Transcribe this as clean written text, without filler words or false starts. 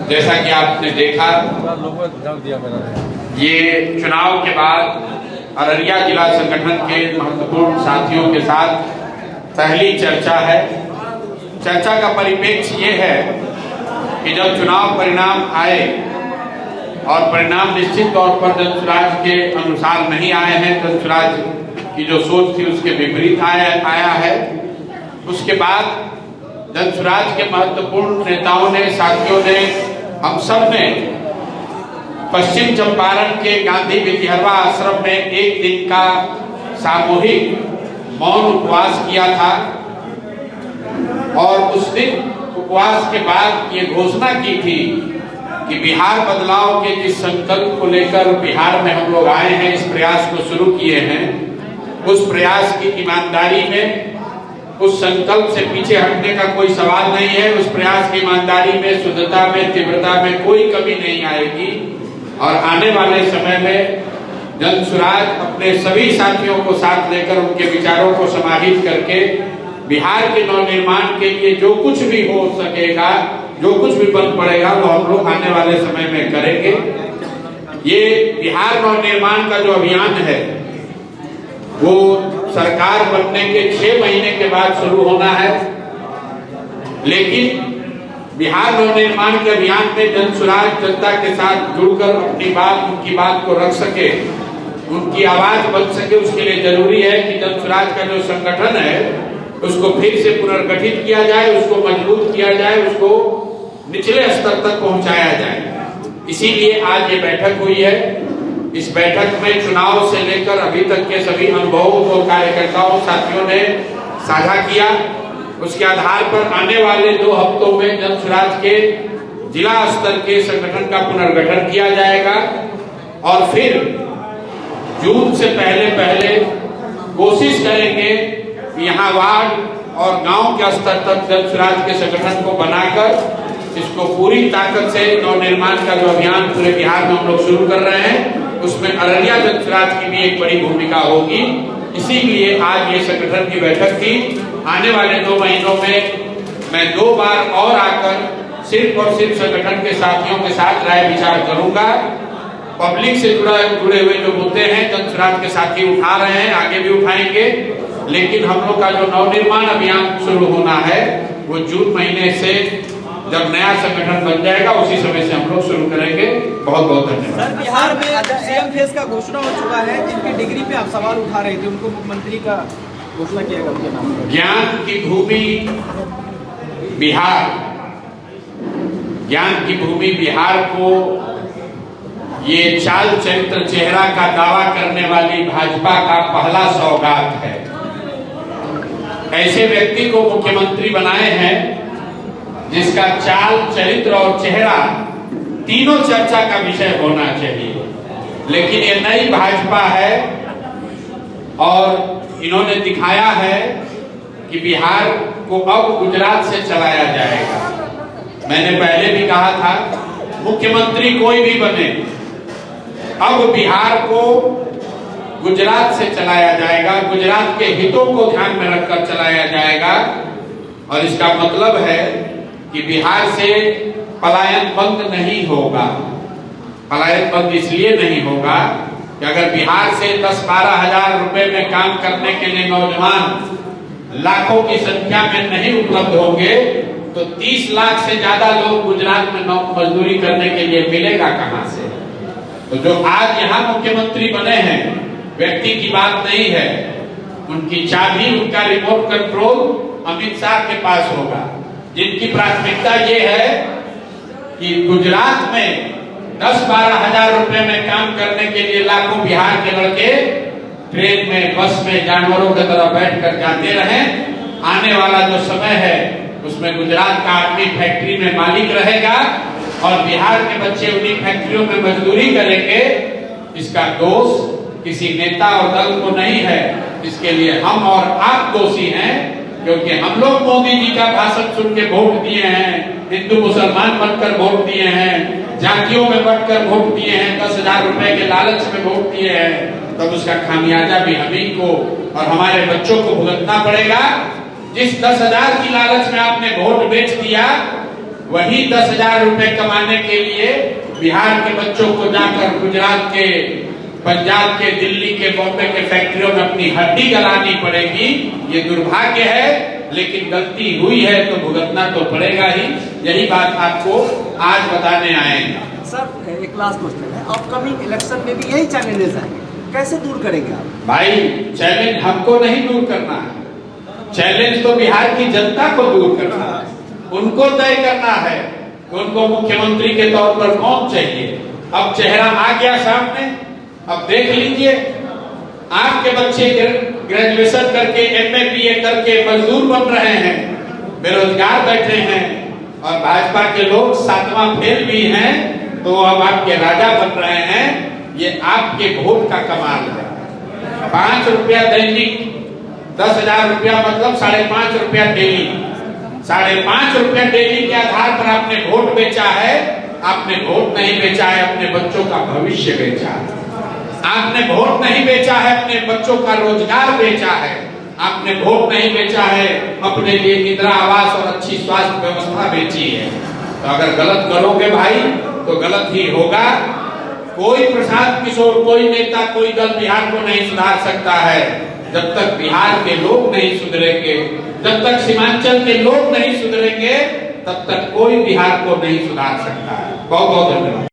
जैसा कि आपने देखा, ये चुनाव के बाद अररिया जिला संगठन के महत्वपूर्ण साथियों के साथ पहली चर्चा है। चर्चा का परिप्रेक्ष्य ये है कि जब चुनाव परिणाम आए और परिणाम निश्चित तौर पर जनसुराज के अनुसार नहीं आए हैं, जनसुराज की जो सोच थी उसके विपरीत आया है, उसके बाद जनसुराज के महत्वपूर्ण नेताओं ने, साथियों ने, हम सब ने पश्चिम चंपारण के गांधी विधिहरवा आश्रम में एक दिन का सामूहिक मौन उपवास किया था और उस दिन उपवास के बाद ये घोषणा की थी कि बिहार बदलाव के जिस संकल्प को लेकर बिहार में हम लोग आए हैं, इस प्रयास को शुरू किए हैं, उस प्रयास की ईमानदारी में, उस संकल्प से पीछे हटने का कोई सवाल नहीं है। उस प्रयास की ईमानदारी में, शुद्धता में, तीव्रता में कोई कमी नहीं आएगी और आने वाले समय में जनसुराज अपने सभी साथियों को साथ लेकर उनके विचारों को समाहित करके बिहार के नवनिर्माण के लिए जो कुछ भी हो सकेगा, जो कुछ भी बन पड़ेगा, वो हम लोग आने वाले समय में करेंगे। ये बिहार नवनिर्माण का जो अभियान है वो सरकार बनने के 6 महीने के बाद शुरू होना है, लेकिन बिहार नवनिर्माण के अभियान में जनसुराज जनता के साथ जुड़कर अपनी बात, उनकी बात को रख सके, उनकी आवाज बन सके, उसके लिए जरूरी है कि जनसुराज का जो संगठन है उसको फिर से पुनर्गठित किया जाए, उसको मजबूत किया जाए, उसको निचले स्तर तक पहुंचाया जाए। इसीलिए आज ये बैठक हुई है। इस बैठक में चुनाव से लेकर अभी तक के सभी अनुभवों को कार्यकर्ताओं, साथियों ने साझा किया। उसके आधार पर आने वाले 2 हफ्तों में जनसुराज के जिला स्तर के संगठन का पुनर्गठन किया जाएगा और फिर जून से पहले कोशिश करेंगे कि यहाँ वार्ड और गांव के स्तर तक जनसुराज के संगठन को बनाकर इसको पूरी ताकत से नवनिर्माण का जो अभियान पूरे बिहार में हम लोग शुरू कर रहे हैं, उसमें अररिया जनसुराज की भी एक बड़ी भूमिका होगी। इसीलिए आज ये संगठन की बैठक थी। आने वाले 2 महीनों में मैं 2 बार और आकर सिर्फ और सिर्फ संगठन के साथियों के साथ राय विचार करूंगा। पब्लिक से जुड़े हुए जो मुद्दे हैं जनसुराज के साथी उठा रहे हैं, आगे भी उठाएंगे, लेकिन हम लोग का जो नवनिर्माण अभियान शुरू होना है वो जून महीने से जब नया संगठन बन जाएगा उसी समय से हम लोग शुरू करेंगे। बहुत बहुत धन्यवाद। सर, बिहार में सीएम फेस का घोषणा हो चुका है, जिनकी डिग्री पे आप सवाल उठा रहे थे, उनको मुख्यमंत्री का घोषणा किया गया उनके नाम पर। ज्ञान की भूमि बिहार, ज्ञान की भूमि बिहार को ये चाल चरित्र चेहरा का दावा करने वाली भाजपा का पहला सौगात है। ऐसे व्यक्ति को मुख्यमंत्री बनाए हैं जिसका चाल, चरित्र और चेहरा तीनों चर्चा का विषय होना चाहिए। लेकिन ये नई भाजपा है और इन्होंने दिखाया है कि बिहार को अब गुजरात से चलाया जाएगा। मैंने पहले भी कहा था, मुख्यमंत्री कोई भी बने, अब बिहार को गुजरात से चलाया जाएगा, गुजरात के हितों को ध्यान में रखकर चलाया जाएगा। और इसका मतलब है कि बिहार से पलायन बंद नहीं होगा। पलायन बंद इसलिए नहीं होगा कि अगर बिहार से 10-12 हजार रुपए में काम करने के लिए नौजवान लाखों की संख्या में नहीं उपलब्ध होंगे तो 30 लाख से ज्यादा लोग गुजरात में मजदूरी करने के लिए मिलेगा कहां से? तो जो आज यहाँ मुख्यमंत्री बने हैं, व्यक्ति की बात नहीं है, उनकी चाबी, उनका रिमोट कंट्रोल अमित शाह के पास होगा, जिनकी प्राथमिकता ये है कि गुजरात में 10-12 हजार रुपए में काम करने के लिए लाखों बिहार के लड़के ट्रेन में, बस में जानवरों की तरह बैठकर जाते रहें। आने वाला जो समय है उसमें गुजरात का आदमी फैक्ट्री में मालिक रहेगा और बिहार के बच्चे उन्हीं फैक्ट्रियों में मजदूरी करेंगे। इसका दोष किसी नेता और दल को नहीं है, इसके लिए हम और आप दोषी हैं, क्योंकि हम लोग मोदी जी का भाषण सुन के वोट दिए हैं, हिंदू मुसलमान बनकर वोट दिए हैं, जातियों में बढ़कर वोट दिए हैं, 10,000 रुपए के लालच में वोट दिए हैं, तब उसका खामियाजा भी हम ही को और हमारे बच्चों को भुगतना पड़ेगा। जिस 10,000 की लालच में आपने वोट बेच दिया वही 10,000 रुपए कमाने के लिए बिहार के बच्चों को जाकर गुजरात के, पंजाब के, दिल्ली के, बॉम्बे के फैक्ट्रियों में अपनी हड्डी गलानी पड़ेगी। ये दुर्भाग्य है, लेकिन गलती हुई है तो भुगतना तो पड़ेगा ही। यही बात आपको आज बताने आए हैं। सर एक लास्ट क्वेश्चन है, अपकमिंग इलेक्शन में भी यही चैलेंजेस आएंगे, कैसे दूर करेंगे आप? भाई चैलेंज हमको नहीं दूर करना है, चैलेंज तो बिहार की जनता को दूर करना है। उनको तय करना है कि उनको मुख्यमंत्री के तौर पर कौन चाहिए। अब चेहरा आ गया सामने, अब देख लीजिए, आपके बच्चे ग्रेजुएशन करके, एमए, बीए करके मजदूर बन रहे हैं, बेरोजगार बैठे हैं, और भाजपा के लोग 7वां फेल भी हैं, तो अब आपके राजा बन रहे हैं। ये आपके वोट का कमाल है। 5 रुपया दैनिक, 10,000 रुपया मतलब 5.5 रुपया डेली। 5.5 रुपया डेली के आधार पर आपने वोट बेचा है। आपने वोट नहीं बेचा है, अपने बच्चों का भविष्य बेचा है। आपने वोट नहीं बेचा है, अपने बच्चों का रोजगार बेचा है। आपने वोट नहीं बेचा है, अपने लिए इंदिरा आवास और अच्छी स्वास्थ्य व्यवस्था बेची है। तो अगर गलत करोगे भाई तो गलत ही होगा। कोई प्रशांत किशोर, कोई नेता, कोई दल बिहार को नहीं सुधार सकता है जब तक बिहार के लोग नहीं सुधरेंगे, जब तक सीमांचल के लोग नहीं सुधरेंगे, तब तक कोई बिहार को नहीं सुधार सकता है। बहुत बहुत धन्यवाद।